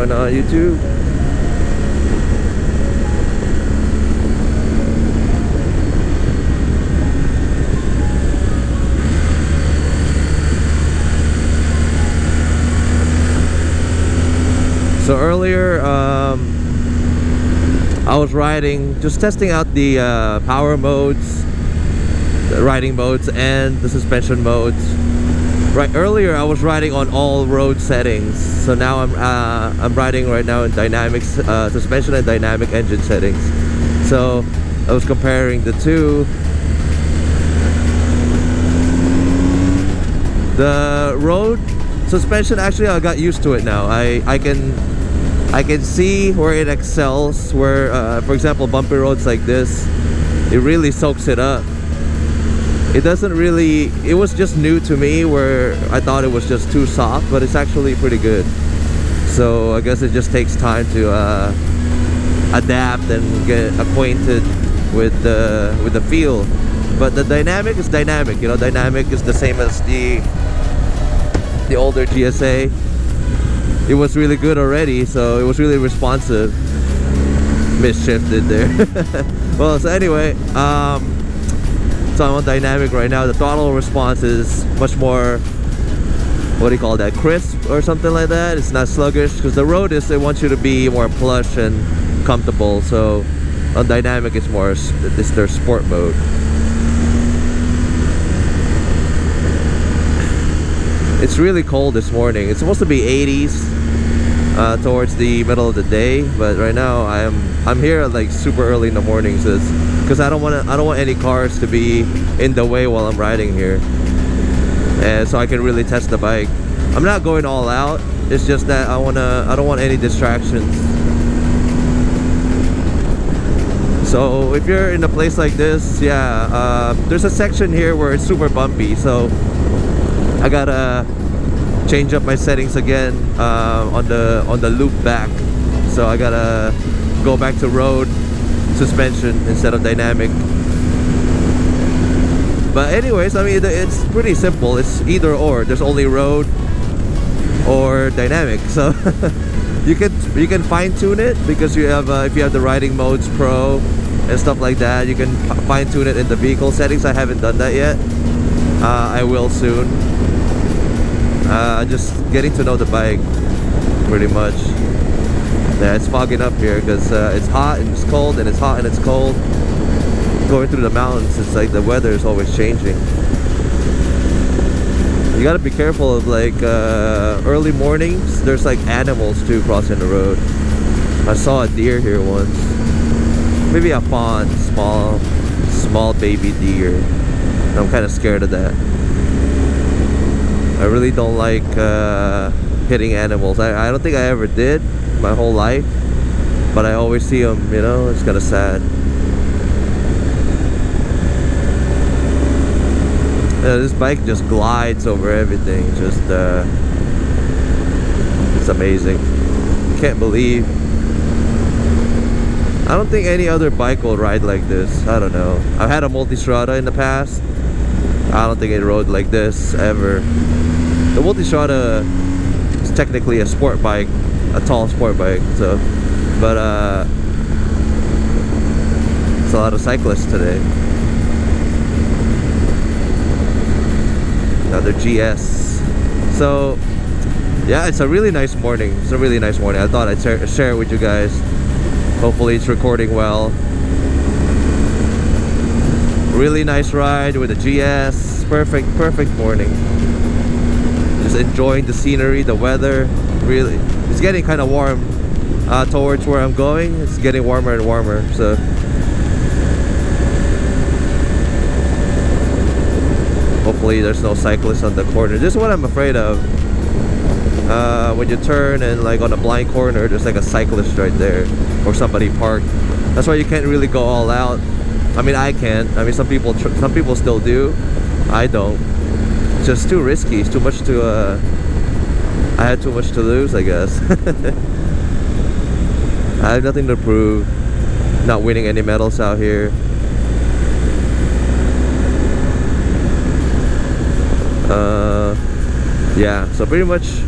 going on YouTube? So earlier, I was riding, just testing out the power modes, the riding modes, and the suspension modes. Right, earlier I was riding on all road settings. So now I'm riding right now in dynamic suspension and dynamic engine settings. So I was comparing the two. The road suspension, actually I got used to it now. I can see where it excels, where for example bumpy roads like this, it really soaks it up. It doesn't really, it was just new to me where I thought it was just too soft, but it's actually pretty good. So I guess it just takes time to adapt and get acquainted with the feel. But the dynamic is dynamic, you know, dynamic is the same as the older GSA. It was really good already, so it was really responsive. Misshifted there. Well, so anyway, so I'm on dynamic right now. The throttle response is much more, what do you call that, crisp or something like that. It's not sluggish, because the road is, they want you to be more plush and comfortable. So on dynamic it's more, it's their sport mode. It's really cold this morning. It's supposed to be 80s towards the middle of the day, but right now I'm here like super early in the morning, so because I don't want any cars to be in the way while I'm riding here, and so I can really test the bike. I'm not going all out. It's just that I don't want any distractions. So if you're in a place like this, yeah, there's a section here where it's super bumpy, so I gotta change up my settings again on the loop back. So I gotta go back to road suspension instead of dynamic. But anyways, I mean, it's pretty simple. It's either or. There's only road or dynamic. So you can fine tune it, because you have if you have the riding modes pro and stuff like that, you can fine tune it in the vehicle settings. I haven't done that yet. I will soon. Just getting to know the bike, pretty much. Yeah, it's fogging up here because it's hot and it's cold, and it's hot and it's cold. Going through the mountains, it's like the weather is always changing. You gotta be careful of like early mornings. There's like animals too crossing the road. I saw a deer here once. Maybe a fawn, small baby deer. I'm kind of scared of that. I really don't like hitting animals. I don't think I ever did my whole life, but I always see them, you know. It's kind of sad. This bike just glides over everything. Just it's amazing. Can't believe. I don't think any other bike will ride like this. I don't know. I've had a Multistrada in the past. I don't think it rode like this ever. The Multistrada is technically a sport bike, a tall sport bike. So, but it's a lot of cyclists today. Another GS. So yeah, it's a really nice morning. It's a really nice morning. I thought I'd share it with you guys. Hopefully it's recording well. Really nice ride with a GS. Perfect morning. Just enjoying the scenery, the weather. Really, it's getting kind of warm towards where I'm going. It's getting warmer and warmer. So hopefully there's no cyclists on the corner. This is what I'm afraid of. When you turn and like on a blind corner, there's like a cyclist right there, or somebody parked. That's why you can't really go all out. I mean, I can't. I mean, some people still do. I don't. It's just too risky. It's too much to. I had too much to lose, I guess. I have nothing to prove. Not winning any medals out here. Yeah. So pretty much.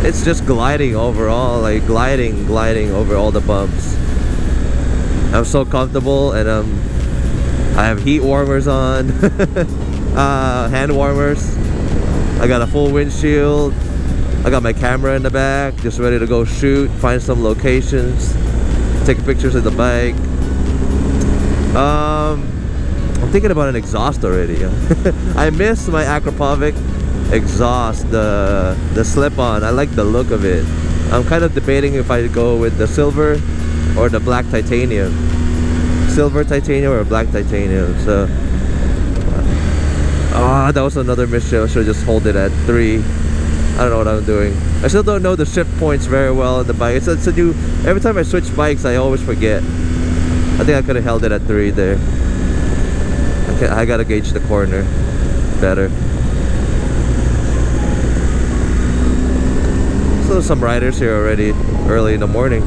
It's just gliding overall, like gliding over all the bumps. I'm so comfortable, and I have heat warmers on, hand warmers. I got a full windshield. I got my camera in the back, just ready to go shoot, find some locations, take pictures of the bike. I'm thinking about an exhaust already. I miss my Akrapovic exhaust, the slip-on. I like the look of it. I'm kind of debating if I go with the silver or the black titanium. Silver titanium or black titanium. So that was another mission. I should just hold it at 3. I don't know what I'm doing. I still don't know the shift points very well on the bike. It's a new, every time I switch bikes I always forget. I think I could have held it at 3 there. I gotta gauge the corner better. So there's some riders here already early in the morning.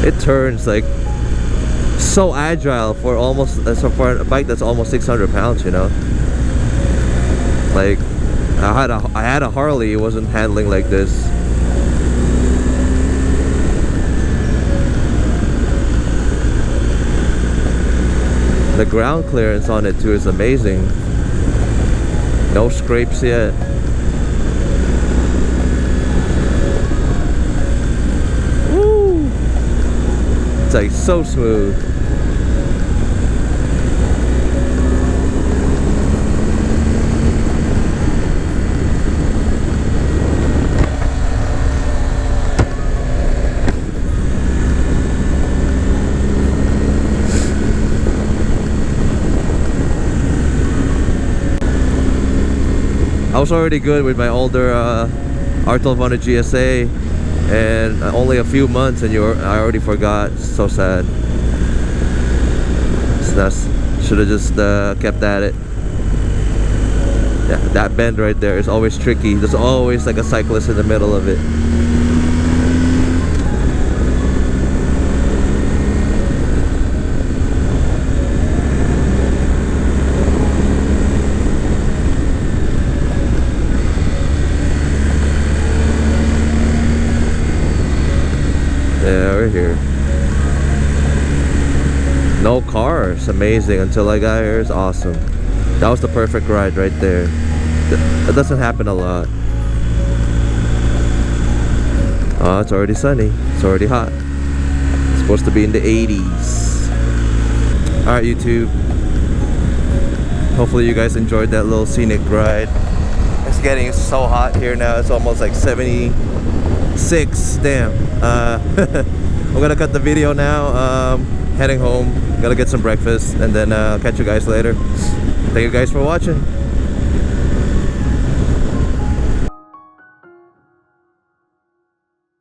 It turns like so agile for for a bike that's almost 600 pounds, you know. Like I had a Harley, it wasn't handling like this. The ground clearance on it too is amazing. No scrapes yet. Woo! It's like so smooth. I was already good with my older R1250GS, and only a few months and I already forgot. So sad. Should have just kept at it. Yeah, that bend right there is always tricky. There's always like a cyclist in the middle of it. Yeah, we're here. No cars, amazing. Until I got here, it's awesome. That was the perfect ride right there. That doesn't happen a lot. Oh, it's already sunny. It's already hot. It's supposed to be in the 80s. Alright, YouTube. Hopefully you guys enjoyed that little scenic ride. It's getting so hot here now. It's almost like 76. Damn. I'm gonna cut the video now. Heading home. Gotta get some breakfast, and then catch you guys later. Thank you guys for watching.